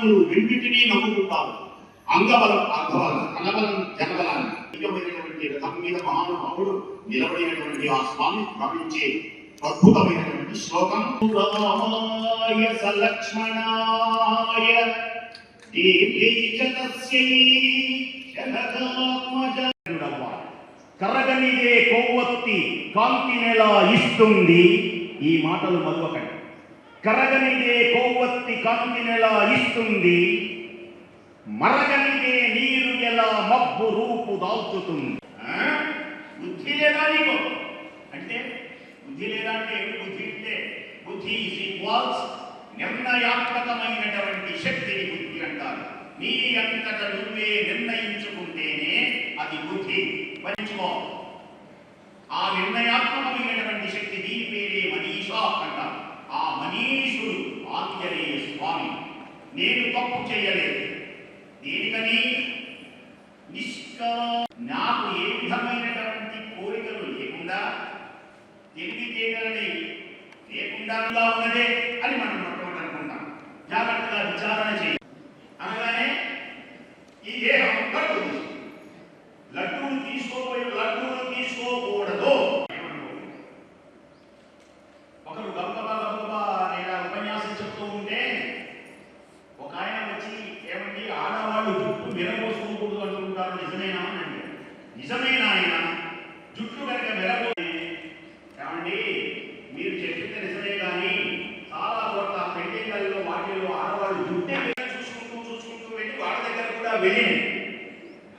దేవతలు రెండింటినీ నమ్ముకుంటారు. అంగబలం అర్ధబలం, అనబలం జనబలాన్ని. నిజమైనటువంటి రథం మీద మహానుభావుడు నిలబడినటువంటి ఆ స్వామి గమనించే అద్భుతమైనటువంటి శ్లోకం. రామాయ సలక్ష్మణాయ కర్రగనిదే కొవ్వొత్తి కాంతినెలా ఇస్తుంది. ఈ మాటలు మరొకటి. కరగనిదే కొవ్వొత్తి కాంతినెలా ఇస్తుంది, మరగనిదే నీరు ఎలా మబ్బు రూపు దాల్చుతుంది. బుద్ధి లేదా నీకు అంటే బుద్ధి లేదా అంటే బుద్ధి అంటే బుద్ధి ఈజ్ ఈక్వల్స్ నిర్ణయాత్మకమైనటువంటి శక్తిని బుద్ధి అంటారు. నీ అంతట నువ్వే నిర్ణయించుకుంటేనే అది బుద్ధి. పంచుకో. ఆ నిర్ణయాత్మకమైనటువంటి శక్తి దీని పేరే మనీషా అంటారు. ఆ మనీషుడు ఆంజనేయ స్వామి. నేను తప్పు చేయలేదు, దేనికని నాకు ఏ విధమైనటువంటి కోరికలు లేకుండా, తెలివితేగలని లేకుండా ఉన్నదే అని మనం మొట్టమొదటి అనుకుంటాం. జాగ్రత్తగా విచారణ చేయాలి. అనగానే ఈ దేహం లడ్డూలు తీసుకోకూడదు. ఒకరు గబగబా నేను ఉపన్యాసం చెప్తూ ఉంటే ఒక ఆయన వచ్చి, ఏమండి ఆడవాళ్ళు జుట్టు మెరబోసుకోకూడదు అంటుంటారు, నిజమేనా అని. నిజమేనా ఆయన జుట్టు కనుక మెరబోయి, ఏమండి మీరు చెప్తే నిజమే, కానీ చాలా చోట్ల పెళ్లిళ్ళల్లో వాటిల్లో ఆడవాళ్ళు జుట్టే చూసుకుంటూ వెళ్ళి వాళ్ళ దగ్గర కూడా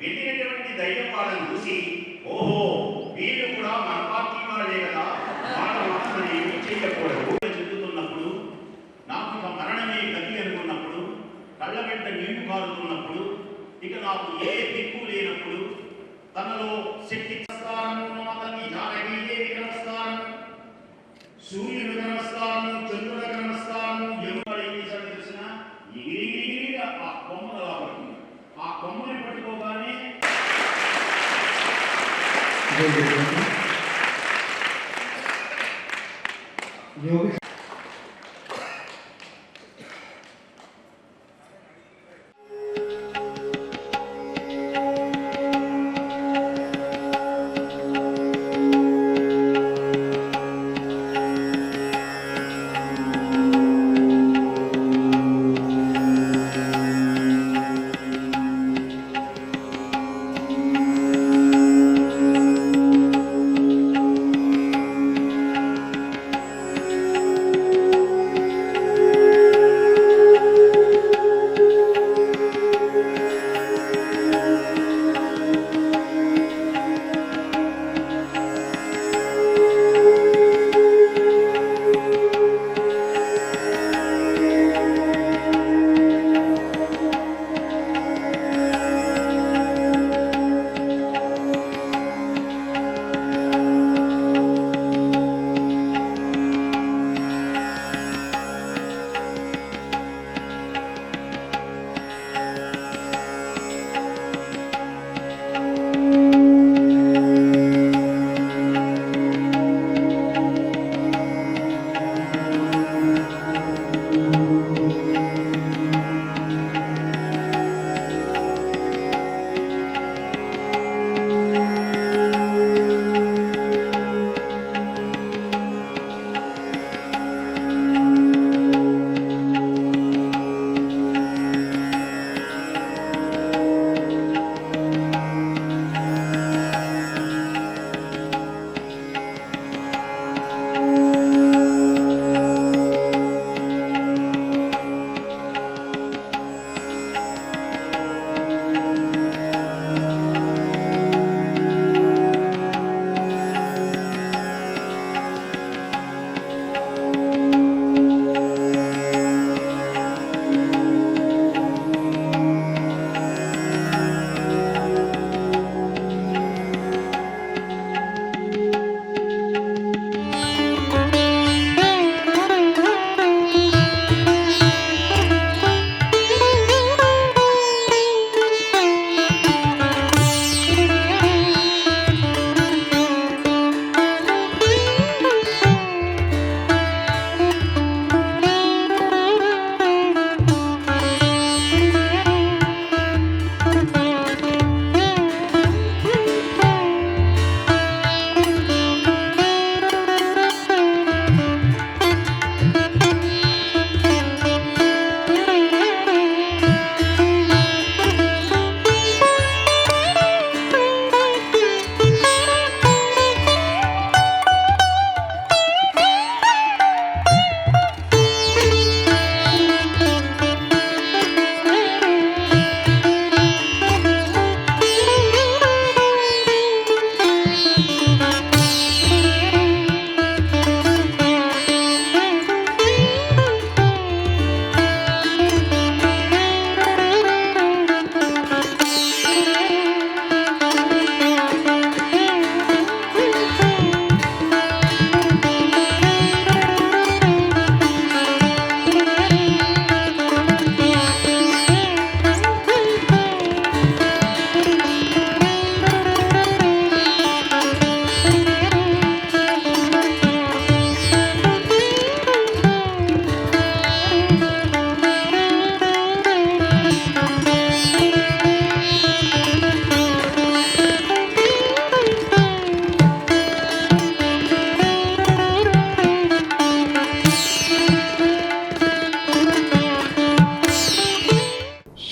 వెళ్ళినటువంటి ధైర్యం వాళ్ళని చూసి, ఓహో వీళ్ళు కూడా మన పార్టీ వాళ్ళే కదా, వాళ్ళ మాటలు ఏమి చేయకూడదు చెబుతున్నప్పుడు, నాకు ఇక మరణమే గతి అనుకున్నప్పుడు, కళ్ళ వెంట నీళ్లు కారుతున్నప్పుడు, ఇక నాకు ఏ దిక్కు లేనప్పుడు, తనలో శక్తి నమస్కారం, సూర్యుడికి నమస్కారం, చంద్రుడికి నమస్కారం, ఎవరు ఏం చేశాడో తెలిసిన ఎగిరిగిరిగా ఆ కొమ్మలు రాబడుతుంది. ఆ కొమ్మని పట్టుకోగానే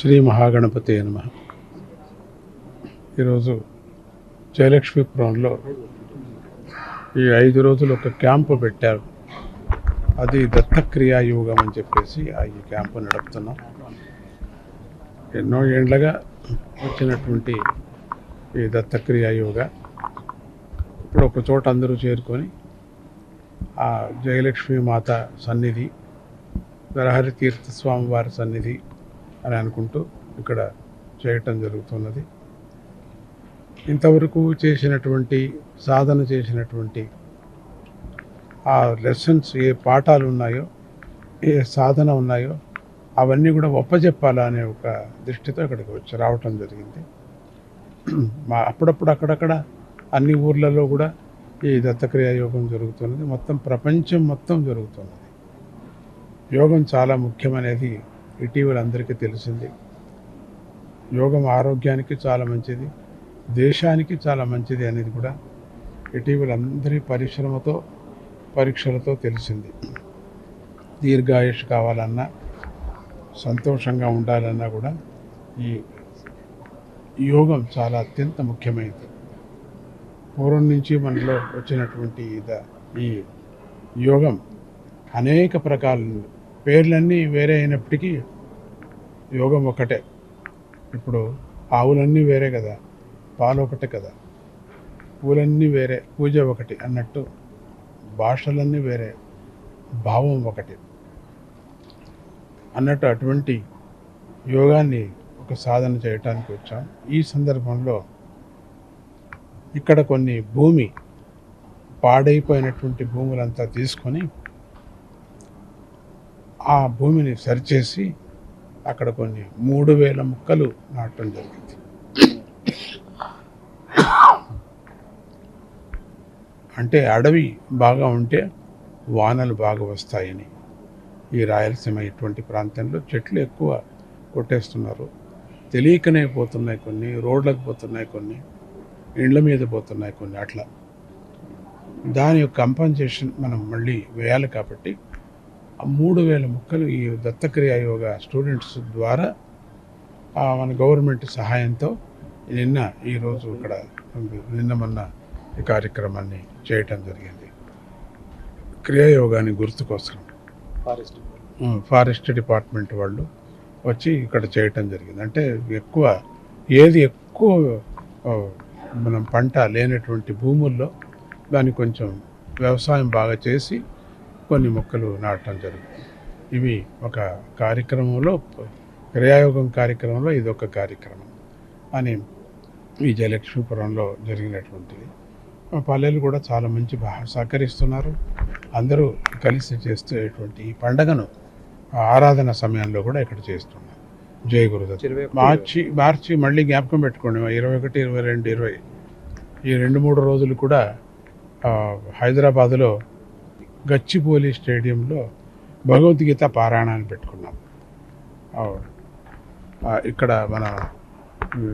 శ్రీ మహాగణపతి నమః. ఈరోజు జయలక్ష్మీపురంలో ఈ 5 రోజులు ఒక క్యాంపు పెట్టారు. అది దత్తక్రియా యోగం అని చెప్పేసి ఈ క్యాంపు నడుపుతున్నాం. ఎన్నో ఏండ్లుగా వచ్చినటువంటి ఈ దత్తక్రియా యోగా ఇప్పుడు ఒక చోట అందరూ చేరుకొని ఆ జయలక్ష్మీ మాత సన్నిధి, నరహరి తీర్థస్వామి వారి సన్నిధి అని అనుకుంటూ ఇక్కడ చేయటం జరుగుతున్నది. ఇంతవరకు చేసినటువంటి సాధన చేసినటువంటి ఆ లెసన్స్, ఏ పాఠాలు ఉన్నాయో, ఏ సాధన ఉన్నాయో అవన్నీ కూడా ఒప్పజెప్పాలా అనే ఒక దృష్టితో ఇక్కడికి వచ్చి రావటం జరిగింది. అప్పుడప్పుడు అక్కడక్కడ అన్ని ఊర్లలో కూడా ఈ దత్తక్రియా యోగం జరుగుతున్నది. మొత్తం ప్రపంచం మొత్తం జరుగుతున్నది. యోగం చాలా ముఖ్యమనేది ఇటీవల అందరికీ తెలిసింది. యోగం ఆరోగ్యానికి చాలా మంచిది, దేశానికి చాలా మంచిది అనేది కూడా ఇటీవల అందరి పరిశ్రమతో పరీక్షలతో తెలిసింది. దీర్ఘాయుష్ కావాలన్నా, సంతోషంగా ఉండాలన్నా కూడా ఈ యోగం చాలా అత్యంత ముఖ్యమైనది. పూర్వం నుంచి మనలో వచ్చినటువంటి ఈ యోగం అనేక ప్రకారాలు, పేర్లన్నీ వేరే అయినప్పటికీ యోగం ఒకటే. ఇప్పుడు ఆవులన్నీ వేరే కదా, పాలు ఒకటే కదా, పూలన్నీ వేరే, పూజ ఒకటి అన్నట్టు భాషలన్నీ వేరే, భావం ఒకటి అన్నట్టు అటువంటి యోగాన్ని ఒక సాధన చేయటానికి వచ్చాం. ఈ సందర్భంలో ఇక్కడ కొన్ని భూమి పాడైపోయినటువంటి భూములంతా తీసుకొని ఆ భూమిని సరిచేసి అక్కడ కొన్ని 3000 మొక్కలు నాటడం జరిగింది. అంటే అడవి బాగా ఉంటే వానలు బాగా వస్తాయని. ఈ రాయలసీమ ఇటువంటి ప్రాంతంలో చెట్లు ఎక్కువ కొట్టేస్తున్నారు. తెలియకనే పోతున్నాయి కొన్ని, రోడ్లకు పోతున్నాయి కొన్ని, ఇండ్ల మీద పోతున్నాయి కొన్ని. అట్లా దాని యొక్క కంపన్సేషన్ మనం మళ్ళీ వేయాలి. కాబట్టి 3000 మొక్కలు ఈ దత్తక్రియా యోగా స్టూడెంట్స్ ద్వారా మన గవర్నమెంట్ సహాయంతో ఈరోజు ఇక్కడ మొన్న ఈ కార్యక్రమాన్ని చేయటం జరిగింది. క్రియాయోగాన్ని గుర్తుకోసం ఫారెస్ట్ డిపార్ట్మెంట్ వాళ్ళు వచ్చి ఇక్కడ చేయటం జరిగింది. అంటే ఏది ఎక్కువ మనం పంట లేనటువంటి భూముల్లో దాన్ని కొంచెం వ్యవసాయం బాగా చేసి కొన్ని మొక్కలు నాటడం జరుగుతుంది. ఇవి ఒక కార్యక్రమంలో, క్రియాయోగం కార్యక్రమంలో ఇదొక కార్యక్రమం అని ఈ జయలక్ష్మీపురంలో జరిగినటువంటిది. పల్లెలు కూడా చాలా మంచి సహకరిస్తున్నారు. అందరూ కలిసి చేసేటువంటి ఈ పండగను ఆరాధన సమయంలో కూడా ఇక్కడ చేస్తున్నారు. జయ గురుదత్త. మార్చి మళ్ళీ జ్ఞాపకం పెట్టుకోండి, 21, 22, 20 ఈ 2-3 రోజులు కూడా హైదరాబాదులో గచ్చిబౌలి స్టేడియంలో భగవద్గీత పారాయణాన్ని పెట్టుకున్నాం. ఇక్కడ మన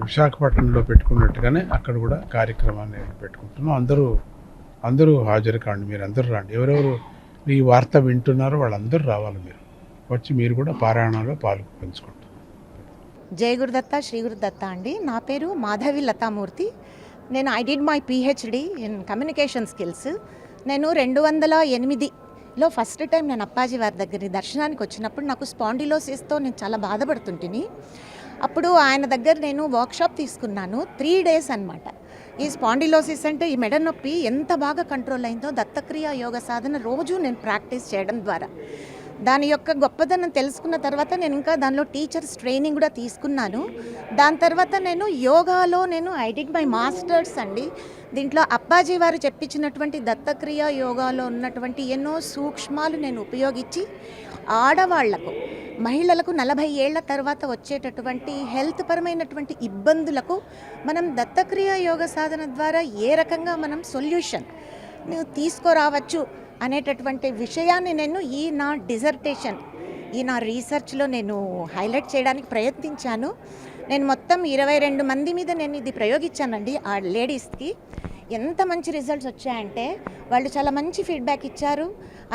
విశాఖపట్నంలో పెట్టుకున్నట్టుగానే అక్కడ కూడా కార్యక్రమాన్ని పెట్టుకుంటున్నాం. అందరూ హాజరు కాండి, మీరు అందరూ రండి. ఎవరెవరు ఈ వార్త వింటున్నారో వాళ్ళందరూ రావాలి. మీరు వచ్చి మీరు కూడా పారాయణంలో పంచుకుంటారు. జయ గురుదత్త, శ్రీ గురుదత్త అండి. నా పేరు Madhavi Lathamurthy. I did my PhD in communication skills. నేను 2008లో ఫస్ట్ టైం నేను అప్పాజీ వారి దగ్గర దర్శనానికి వచ్చినప్పుడు నాకు స్పాండిలోసిస్తో నేను చాలా బాధపడుతుంటిని. అప్పుడు ఆయన దగ్గర నేను వర్క్షాప్ తీసుకున్నాను. 3 days అన్నమాట. ఈ స్పాండిలోసిస్ అంటే ఈ మెడ నొప్పి ఎంత బాగా కంట్రోల్ అయిందో దత్తక్రియా యోగ సాధన రోజు నేను ప్రాక్టీస్ చేయడం ద్వారా దాని యొక్క గొప్పదనం తెలుసుకున్న తర్వాత నేను ఇంకా దానిలో టీచర్స్ ట్రైనింగ్ కూడా తీసుకున్నాను. దాని తర్వాత నేను యోగాలో ఐ డిడ్ మై మాస్టర్స్ అండి. దీంట్లో అప్పాజీ వారు చెప్పించినటువంటి దత్తక్రియా యోగాలో ఉన్నటువంటి ఎన్నో సూక్ష్మాలు నేను ఉపయోగించి ఆడవాళ్లకు, మహిళలకు 40 ఏళ్ల తర్వాత వచ్చేటటువంటి హెల్త్ పరమైనటువంటి ఇబ్బందులకు మనం దత్తక్రియా యోగ సాధన ద్వారా ఏ రకంగా మనం సొల్యూషన్ తీసుకురావచ్చు అనేటటువంటి విషయాన్ని నేను నా డిజర్టేషన్, నా రీసెర్చ్లో నేను హైలైట్ చేయడానికి ప్రయత్నించాను. నేను మొత్తం 22 మంది మీద నేను ఇది ప్రయోగించానండి. ఆ లేడీస్కి ఎంత మంచి రిజల్ట్స్ వచ్చాయంటే వాళ్ళు చాలా మంచి ఫీడ్బ్యాక్ ఇచ్చారు.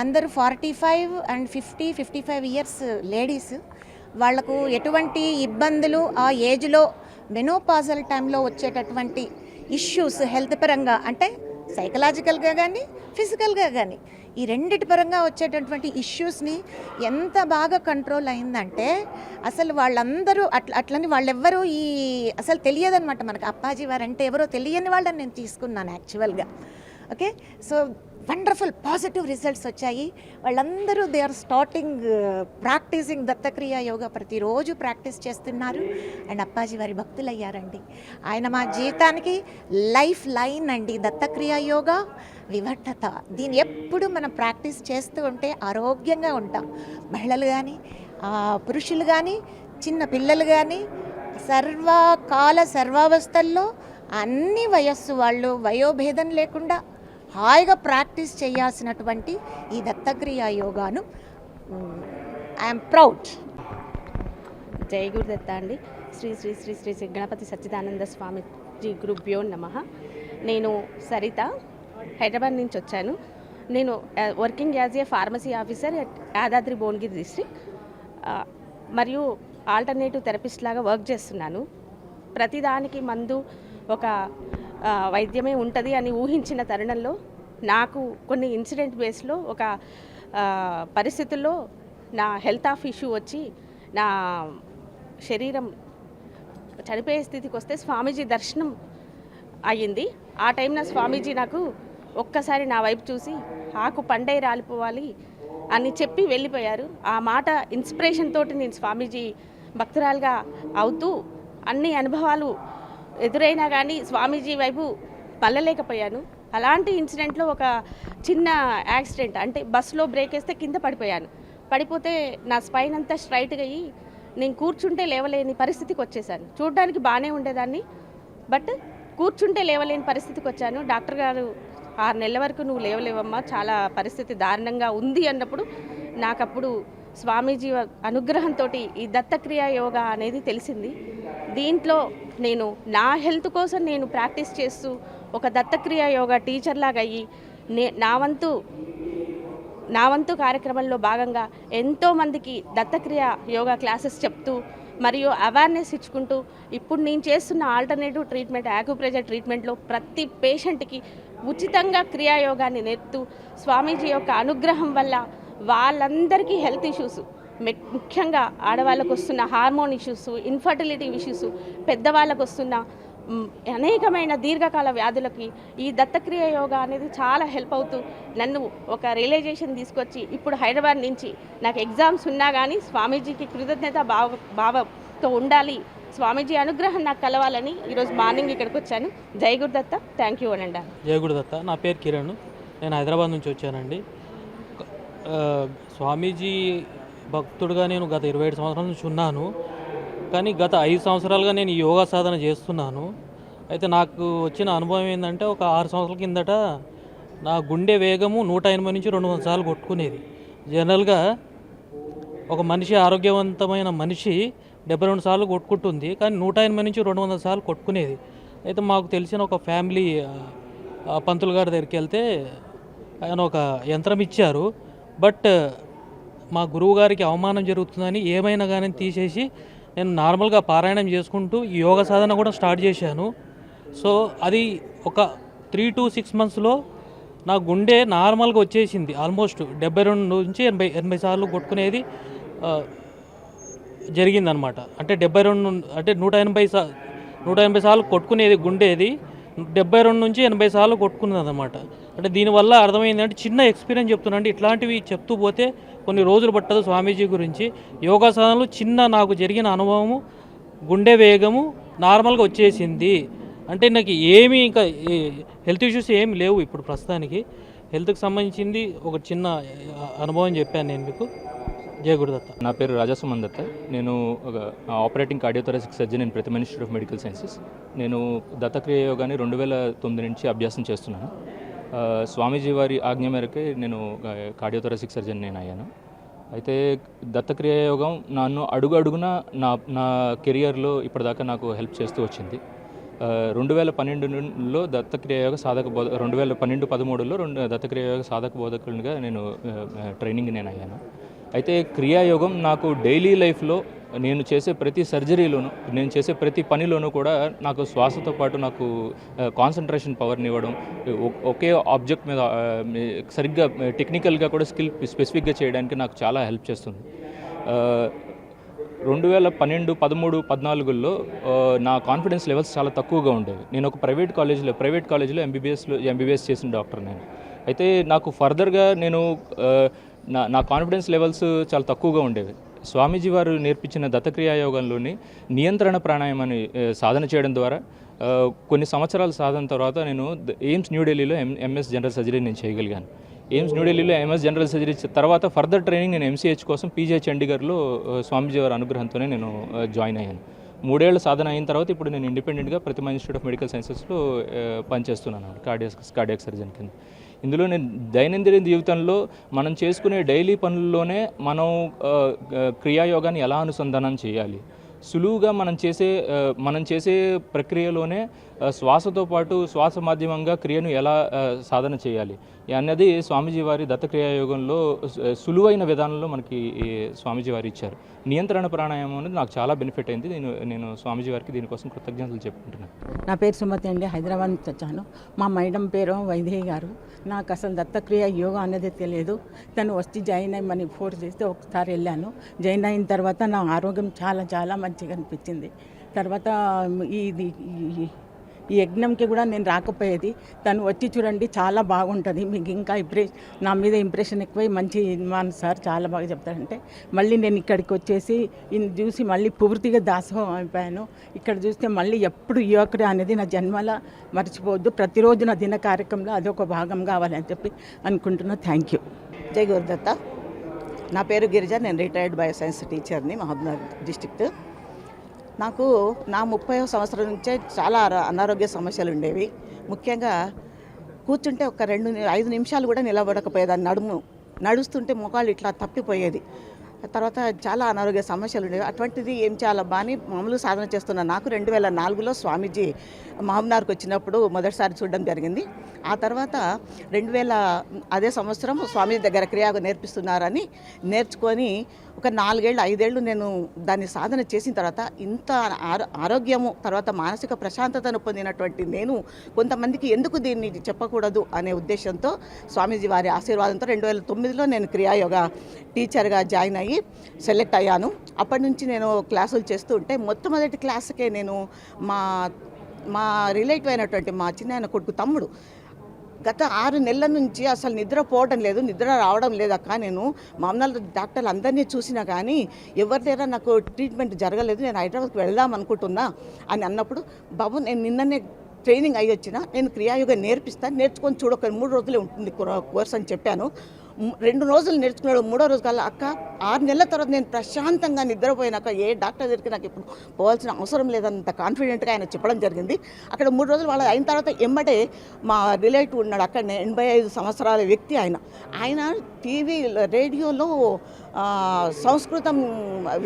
అందరూ 45 and 50, 55 ఇయర్స్ లేడీస్. వాళ్లకు ఎటువంటి ఇబ్బందులు ఆ ఏజ్లో మెనోపాజల్ టైంలో వచ్చేటటువంటి ఇష్యూస్ హెల్త్ పరంగా అంటే సైకలాజికల్గా కానీ ఫిజికల్గా కానీ ఈ రెండిటి పరంగా వచ్చేటటువంటి ఇష్యూస్ని ఎంత బాగా కంట్రోల్ అయిందంటే అసలు వాళ్ళందరూ అట్లని వాళ్ళెవ్వరూ అసలు తెలియదనమాట. మనకు అప్పాజీ వారు అంటే ఎవరో తెలియని వాళ్ళని నేను తీసుకున్నాను యాక్చువల్గా. Okay, so wonderful positive results వచ్చాయి. వాళ్ళందరూ they are starting practising Dattakriya yoga, ప్రతిరోజు ప్రాక్టీస్ చేస్తున్నారు అండ్ అప్పాజీ వారి భక్తులు అయ్యారండి. ఆయన మా జీవితానికి లైఫ్ లైన్ అండి. దత్తక్రియ యోగా వివర్ధత, దీన్ని ఎప్పుడు మనం ప్రాక్టీస్ చేస్తూ ఉంటే ఆరోగ్యంగా ఉంటాం. మహిళలు కానీ పురుషులు కానీ చిన్న పిల్లలు కానీ సర్వకాల సర్వావస్థల్లో అన్ని వయస్సు వాళ్ళు వయోభేదం లేకుండా హాయిగా ప్రాక్టీస్ చేయాల్సినటువంటి ఈ దత్తక్రియ యోగాను ఐఎమ్ ప్రౌడ్. జై గురుదత్త అండి. శ్రీ శ్రీ శ్రీ శ్రీ శ్రీ గణపతి సచ్చిదానంద స్వామిజీ గురుభ్యో నమః. నేను సరిత, హైదరాబాద్ నుంచి వచ్చాను. నేను working as a pharmacy officer at Yadadri Bhuvanagiri district మరియు ఆల్టర్నేటివ్ థెరపిస్ట్ లాగా వర్క్ చేస్తున్నాను. ప్రతిదానికి మందు ఒక వైద్యమే ఉంటుంది అని ఊహించిన తరుణంలో నాకు కొన్ని ఇన్సిడెంట్ బేస్లో ఒక పరిస్థితుల్లో నా హెల్త్ ఆఫ్ ఇష్యూ వచ్చి నా శరీరం చనిపోయే స్థితికి వస్తే స్వామీజీ దర్శనం అయ్యింది. ఆ టైంన స్వామీజీ నాకు ఒక్కసారి నా వైపు చూసి ఆకు పండై రాలిపోవాలి అని చెప్పి వెళ్ళిపోయారు. ఆ మాట ఇన్స్పిరేషన్ తోటి నేను స్వామీజీ భక్తురాలుగా అవుతూ అన్ని అనుభవాలు ఎదురైనా కానీ స్వామీజీ వైపు పల్లలేకపోయాను. అలాంటి ఇన్సిడెంట్లో ఒక చిన్న యాక్సిడెంట్, అంటే బస్సులో బ్రేక్ వేస్తే కింద పడిపోతే నా స్పైన్ అంతా స్ట్రైట్గా అయ్యి నేను కూర్చుంటే లేవలేని పరిస్థితికి వచ్చేసాను. చూడడానికి బాగానే ఉండేదాన్ని, బట్ కూర్చుంటే లేవలేని పరిస్థితికి వచ్చాను. డాక్టర్ గారు 6 నెలల వరకు నువ్వు లేవలేవమ్మా, చాలా పరిస్థితి దారుణంగా ఉంది అన్నప్పుడు నాకప్పుడు స్వామీజీ అనుగ్రహంతో ఈ దత్తక్రియ యోగా అనేది తెలిసింది. దీంట్లో నేను నా హెల్త్ కోసం నేను ప్రాక్టీస్ చేస్తూ ఒక దత్తక్రియ యోగా టీచర్ లాగా అయ్యి నా వంతు కార్యక్రమంలో భాగంగా ఎంతోమందికి దత్తక్రియ యోగా క్లాసెస్ చెప్తూ మరియు అవేర్నెస్ ఇచ్చుకుంటూ ఇప్పుడు నేను చేస్తున్న ఆల్టర్నేటివ్ ట్రీట్మెంట్ యాక్యుప్రెషర్ ట్రీట్మెంట్లో ప్రతి పేషెంట్కి ఉచితంగా క్రియాయోగాన్ని నేర్పుతూ స్వామీజీ యొక్క అనుగ్రహం వల్ల వాళ్ళందరికీ హెల్త్ ఇష్యూస్, ముఖ్యంగా ఆడవాళ్ళకు వస్తున్న హార్మోన్ ఇష్యూస్, ఇన్ఫర్టిలిటీ ఇష్యూస్, పెద్దవాళ్ళకు వస్తున్న అనేకమైన దీర్ఘకాల వ్యాధులకి ఈ దత్తక్రియ యోగా అనేది చాలా హెల్ప్ అవుతూ నన్ను ఒక రియలైజేషన్ తీసుకొచ్చి ఇప్పుడు హైదరాబాద్ నుంచి నాకు ఎగ్జామ్స్ ఉన్నా కానీ స్వామీజీకి కృతజ్ఞత భావంతో ఉండాలి, స్వామీజీ అనుగ్రహం నాకు కలవాలని ఈరోజు మార్నింగ్ ఇక్కడికి వచ్చాను. జై గురుదత్త, థ్యాంక్ యూ అనండి. జై గురుదత్త. నా పేరు కిరణ్, నేను హైదరాబాద్ నుంచి వచ్చానండి. స్వామీజీ భక్తుడుగా నేను గత 27 సంవత్సరాల నుంచి ఉన్నాను. కానీ గత 5 సంవత్సరాలుగా నేను యోగా సాధన చేస్తున్నాను. అయితే నాకు వచ్చిన అనుభవం ఏంటంటే, ఒక 6 సంవత్సరాల కిందట నా గుండె వేగము 180 నుంచి 200 సార్లు కొట్టుకునేది. జనరల్గా ఒక మనిషి, ఆరోగ్యవంతమైన మనిషి 72 సార్లు కొట్టుకుంటుంది, కానీ 180 నుంచి 200 సార్లు కొట్టుకునేది. అయితే మాకు తెలిసిన ఒక ఫ్యామిలీ పంతులు గారి దగ్గరికి వెళ్తే ఆయన ఒక యంత్రం ఇచ్చారు. బట్ మా గురువు గారికి అవమానం జరుగుతుందని ఏమైనా కానీ తీసేసి నేను నార్మల్గా పారాయణం చేసుకుంటూ ఈ యోగ సాధన కూడా స్టార్ట్ చేశాను. సో అది ఒక 3 to 6 మంత్స్లో నా గుండె నార్మల్గా వచ్చేసింది. ఆల్మోస్ట్ 72 నుంచి 80 సార్లు కొట్టుకునేది జరిగిందనమాట. అంటే 72 అంటే 180 సార్లు కొట్టుకునేది గుండేది 72 నుంచి 80 సార్లు కొట్టుకున్నది అనమాట. అంటే దీనివల్ల అర్థమైంది అంటే, చిన్న ఎక్స్పీరియన్స్ చెప్తున్నాండి, ఇట్లాంటివి చెప్తూ పోతే కొన్ని రోజులు పట్టదు. స్వామీజీ గురించి యోగా సాధనలో చిన్న నాకు జరిగిన అనుభవము, గుండె వేగము నార్మల్గా వచ్చేసింది. అంటే నాకు ఏమీ ఇంకా హెల్త్ ఇష్యూస్ ఏమి లేవు ఇప్పుడు ప్రస్తుతానికి. హెల్త్కి సంబంధించింది ఒక చిన్న అనుభవం చెప్పాను నేను మీకు. జయ గురుదత్త. నా పేరు రాజాసుమన్ దత్త. నేను ఒక operating cardiothoracic surgeon in Pratima Institute of Medical Sciences. నేను దత్తక్రియ యోగాని 2009 నుంచి అభ్యాసం చేస్తున్నాను. స్వామీజీ వారి ఆజ్ఞ మేరకే నేను కార్డియోథొరాసిక్ సర్జన్ నేను అయ్యాను. అయితే దత్తక్రియ యోగం నన్ను అడుగున నా కెరియర్లో ఇప్పటిదాకా నాకు హెల్ప్ చేస్తూ వచ్చింది. 2012లో దత్తక్రియ యోగ సాధక 2012-13లో దత్తక్రియ యోగ సాధక బోధకులుగా నేను ట్రైనింగ్ నేను అయ్యాను. అయితే క్రియాయోగం నాకు డైలీ లైఫ్లో నేను చేసే ప్రతి సర్జరీలోనూ, నేను చేసే ప్రతి పనిలోనూ కూడా నాకు శ్వాసతో పాటు నాకు కాన్సన్ట్రేషన్ పవర్ని ఇవ్వడం, ఒకే ఆబ్జెక్ట్ మీద సరిగ్గా టెక్నికల్గా కూడా స్కిల్ స్పెసిఫిక్గా చేయడానికి నాకు చాలా హెల్ప్ చేస్తుంది. 2012, 13, 14లో నా కాన్ఫిడెన్స్ లెవెల్స్ చాలా తక్కువగా ఉండేవి. నేను ఒక ప్రైవేట్ కాలేజీలో ఎంబీబీఎస్ చేసిన డాక్టర్ నేను. అయితే నాకు ఫర్దర్గా నేను నా కాన్ఫిడెన్స్ లెవెల్స్ చాలా తక్కువగా ఉండేవి. స్వామీజీ వారు నేర్పించిన దత్తక్రియా యోగంలోని నియంత్రణ ప్రాణాయామాన్ని సాధన చేయడం ద్వారా కొన్ని సంవత్సరాల సాధన తర్వాత నేను ఎయిమ్స్ న్యూఢిల్లీలో ఎంఎస్ జనరల్ సర్జరీ నేను చేయగలిగాను. ఎయిమ్స్ న్యూఢిల్లీలో ఎంఎస్ జనరల్ సర్జరీ తర్వాత ఫర్దర్ ట్రైనింగ్ నేను ఎంసీహెచ్ కోసం పీజే చండీగఢ్లో స్వామీజీ వారి అనుగ్రహంతోనే నేను జాయిన్ అయ్యాను. 3 ఏళ్ల సాధన అయిన తర్వాత ఇప్పుడు నేను ఇండిపెండెంట్గా ప్రతిమ ఇన్స్టిట్యూట్ ఆఫ్ మెడికల్ సైన్సెస్లో పనిచేస్తున్నాను కార్డియాక్ సర్జన్ కింద. ఇందులో నేను దైనందిన జీవితంలో మనం చేసుకునే డైలీ పనుల్లోనే మనం క్రియాయోగాన్ని ఎలా అనుసంధానం చేయాలి, సులువుగా మనం చేసే ప్రక్రియలోనే శ్వాసతో పాటు శ్వాస మాధ్యమంగా క్రియను ఎలా సాధన చేయాలి అన్నది స్వామీజీ వారి దత్తక్రియాయోగంలో సులువైన విధానంలో మనకి స్వామీజీ వారు ఇచ్చారు. నియంత్రణ ప్రాణాయామం అనేది నాకు చాలా బెనిఫిట్ అయింది. నేను స్వామీజీ వారికి దీనికోసం కృతజ్ఞతలు చెప్పుకుంటున్నాను. నా పేరు సుమతి అండి, హైదరాబాద్ నుంచి వచ్చాను. మా మేడం పేరు వైదేహి గారు. నాకు అసలు దత్తక్రియ యోగా అనేది తెలియదు. తను వచ్చి జాయిన్ అయ్యమని ఫోర్స్ చేస్తే ఒకసారి వెళ్ళాను. జాయిన్ అయిన తర్వాత నా ఆరోగ్యం చాలా చాలా మంచిగా అనిపించింది. తర్వాత ఈ యజ్ఞంకి కూడా నేను రాకపోయేది. తను వచ్చి చూడండి చాలా బాగుంటుంది, మీకు ఇంకా నా మీద ఇంప్రెషన్ ఎక్కువై మంచి సార్ చాలా బాగా చెప్తారంటే మళ్ళీ నేను ఇక్కడికి వచ్చేసి చూసి మళ్ళీ పూర్తిగా దాసోహం అయిపోయాను. ఇక్కడ చూస్తే మళ్ళీ ఎప్పుడు యోగా అనేది నా జన్మల మర్చిపోవద్దు, ప్రతిరోజు నా దిన కార్యక్రమంలో అదొక భాగం కావాలని చెప్పి అనుకుంటున్నా. Thank you. జై గురుదత్త. నా పేరు గిరిజ, నేను రిటైర్డ్ బయోసైన్స్ టీచర్ని, మహబూబ్నగర్ డిస్ట్రిక్ట్. నాకు నా 30వ సంవత్సరం నుంచే చాలా అనారోగ్య సమస్యలు ఉండేవి. ముఖ్యంగా కూర్చుంటే ఒక 5 నిమిషాలు కూడా నిలబడకపోయేదాన్ని. నడుస్తుంటే మొఖాలు ఇట్లా తప్పిపోయేది. తర్వాత చాలా అనారోగ్య సమస్యలు ఉండేవి. అటువంటిది ఏం చేయాలబ్బా అని మామూలు సాధన చేస్తున్నాను. నాకు 2004లో స్వామీజీ మహబూబ్నగర్కి వచ్చినప్పుడు మొదటిసారి చూడడం జరిగింది. ఆ తర్వాత 2000 అదే సంవత్సరం స్వామీజీ దగ్గర క్రియాగా నేర్పిస్తున్నారని నేర్చుకొని ఒక 4 ఏళ్ళు 5 ఏళ్ళు నేను దాన్ని సాధన చేసిన తర్వాత ఇంత ఆరోగ్యము, తర్వాత మానసిక ప్రశాంతతను పొందినటువంటి నేను కొంతమందికి ఎందుకు దీన్ని చెప్పకూడదు అనే ఉద్దేశంతో స్వామీజీ వారి ఆశీర్వాదంతో 2009లో నేను క్రియాయోగా టీచర్గా జాయిన్ అయ్యి సెలెక్ట్ అయ్యాను. అప్పటి నుంచి నేను క్లాసులు చేస్తూ ఉంటే మొట్టమొదటి క్లాస్కే నేను మా రిలేటివ్ అయినటువంటి మా చిన్న కొడుకు తమ్ముడు గత 6 నెలల నుంచి అసలు నిద్రపోవడం లేదు, నిద్ర రావడం లేదక్క, నేను మామూలు డాక్టర్లు అందరినీ చూసినా కానీ ఎవరి దగ్గర నాకు ట్రీట్మెంట్ జరగలేదు, నేను హైదరాబాద్కి వెళ్దాం అనుకుంటున్నా అని అన్నప్పుడు, బాబు నేను నిన్ననే ట్రైనింగ్ అయ్యి వచ్చిన, నేను క్రియాయోగా నేర్పిస్తాను, నేర్చుకొని చూడు, ఒక 3 రోజులే ఉంటుంది కోర్స్ అని చెప్పాను. 2 రోజులు నేర్చుకున్నాడు. 3వ రోజు కల్లా అక్క 6 నెలల తర్వాత నేను ప్రశాంతంగా నిద్రపోయినాక ఏ డాక్టర్ దగ్గరికి నాకు ఇప్పుడు పోవాల్సిన అవసరం లేదంత కాన్ఫిడెంట్గా ఆయన చెప్పడం జరిగింది. అక్కడ 3 రోజులు వాళ్ళు అయిన తర్వాత ఎమ్మటే మా రిలేటివ్ ఉన్నాడు అక్కడ, 85 సంవత్సరాల వ్యక్తి ఆయన టీవీ రేడియోలో సంస్కృతం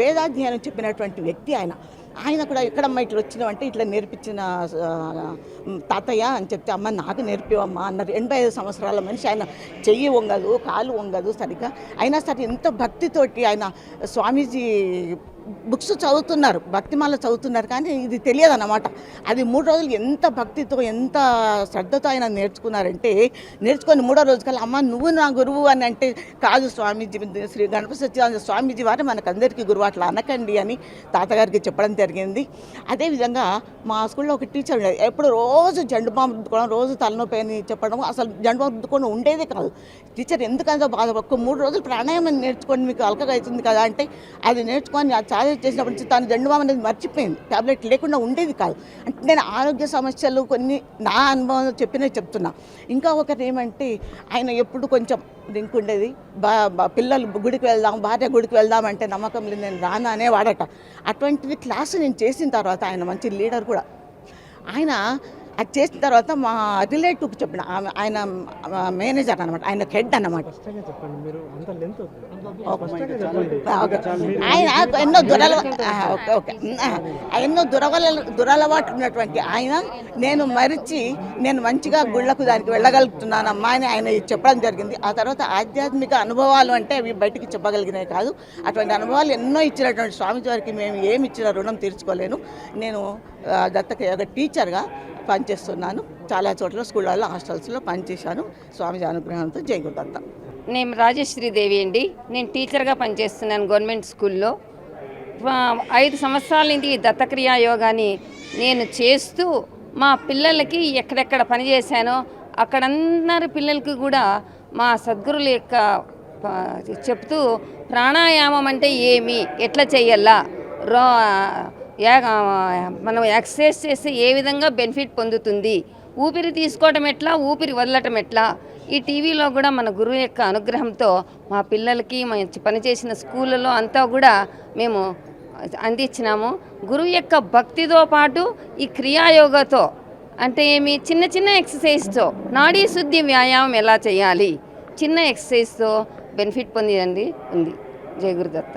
వేదాధ్యయనం చెప్పినటువంటి వ్యక్తి ఆయన కూడా ఎక్కడమ్మా ఇట్లా వచ్చినావంటే ఇట్లా నేర్పించిన తాతయ్య అని చెప్తే, అమ్మ నాకు నేర్పివమ్మా అన్నారు. 85 సంవత్సరాల మనిషి, ఆయన చెయ్యి వంగదు, కాలు వంగదు సరిగ్గా, అయినా సరే ఎంత భక్తితోటి ఆయన స్వామీజీ బుక్స్ చదువుతున్నారు, భక్తిమాల చదువుతున్నారు, కానీ ఇది తెలియదు అన్నమాట. అది 3 రోజులు ఎంత భక్తితో ఎంత శ్రద్ధతో ఆయన నేర్చుకున్నారంటే, నేర్చుకొని 3వ రోజు కల్లా అమ్మ నువ్వు నా గురువు అని అంటే, కాదు స్వామీజీ, శ్రీ గణపతి సచ్చిదానంద స్వామీజీ వారు మనకందరికీ గురువు, అట్లా అనకండి అని తాతగారికి చెప్పడం జరిగింది. అదేవిధంగా మా స్కూల్లో ఒక టీచర్ ఉండేది, ఎప్పుడు రోజు జండు బాంబు రుద్దుకోవడం, రోజు తలనొప్పి అని చెప్పడం, అసలు జండు బాంబు రుద్దుకొని ఉండేదే కాదు. టీచర్ ఎందుకంటే బాధ, ఒక్క 3 రోజులు ప్రాణాయామం నేర్చుకొని మీకు అలకగా అవుతుంది కదా అంటే, అది నేర్చుకొని ఛార్జ్ చేసినప్పటి నుంచి తను జండు బాంబు అనేది మర్చిపోయింది, ట్యాబ్లెట్ లేకుండా ఉండేది కాదు. అంటే నేను ఆరోగ్య సమస్యలు కొన్ని నా అనుభవం చెప్తున్నా. ఇంకా ఒకటి ఏమంటే, ఆయన ఎప్పుడు కొంచెం డ్రింక్ ఉండేది, పిల్లలు గుడికి వెళ్దాం, భార్య గుడికి వెళ్దాం అంటే నమ్మకం లేదు, నేను రాను అనేవాడట. అటువంటిది క్లాసు నేను చేసిన తర్వాత ఆయన మంచి లీడర్ కూడా. ఆయన అది చేసిన తర్వాత మా రిలేటివ్కి చెప్పిన ఆయన మేనేజర్ అనమాట, ఆయన హెడ్ అన్నమాట. ఆయన ఎన్నో దురలవాటు ఉన్నటువంటి ఆయన నేను మరిచి నేను మంచిగా గుళ్ళకు దానికి వెళ్ళగలుగుతున్నానమ్మా అని ఆయన చెప్పడం జరిగింది. ఆ తర్వాత ఆధ్యాత్మిక అనుభవాలు అంటే అవి బయటికి చెప్పగలిగినవి కాదు. అటువంటి అనుభవాలు ఎన్నో ఇచ్చినటువంటి స్వామిజీ వారికి మేము ఏమి ఇచ్చిన రుణం తీర్చుకోలేను. నేను దత్తక యోగ టీచర్గా పనిచేస్తున్నాను. చాలా చోట్ల స్కూళ్ళల్లో హాస్టల్స్లో పనిచేశాను. స్వామిజీ అనుగ్రహంతో. జై గురుదత్త. నేను రాజేశ్వరీదేవి అండి. నేను టీచర్గా పనిచేస్తున్నాను గవర్నమెంట్ స్కూల్లో. 5 సంవత్సరాల నుంచి దత్తక్రియా యోగాని నేను చేస్తూ మా పిల్లలకి ఎక్కడెక్కడ పనిచేశానో అక్కడందరి పిల్లలకి కూడా మా సద్గురుల యొక్క చెప్తూ ప్రాణాయామం అంటే ఏమి, ఎట్లా చేయాలా, మనం ఎక్సర్సైజ్ చేస్తే ఏ విధంగా బెనిఫిట్ పొందుతుంది, ఊపిరి తీసుకోవటం ఎట్లా, ఊపిరి వదలటం ఎట్లా, ఈ టీవీలో కూడా మన గురువు యొక్క అనుగ్రహంతో మా పిల్లలకి పనిచేసిన స్కూళ్ళలో అంతా కూడా మేము అందించినాము. గురువు యొక్క భక్తితో పాటు ఈ క్రియాయోగతో అంటే ఏమి, చిన్న చిన్న ఎక్సర్సైజ్తో నాడీ శుద్ధి వ్యాయామం ఎలా చేయాలి, చిన్న ఎక్సర్సైజ్తో బెనిఫిట్ పొందింది ఉంది. జై గురుదత్త.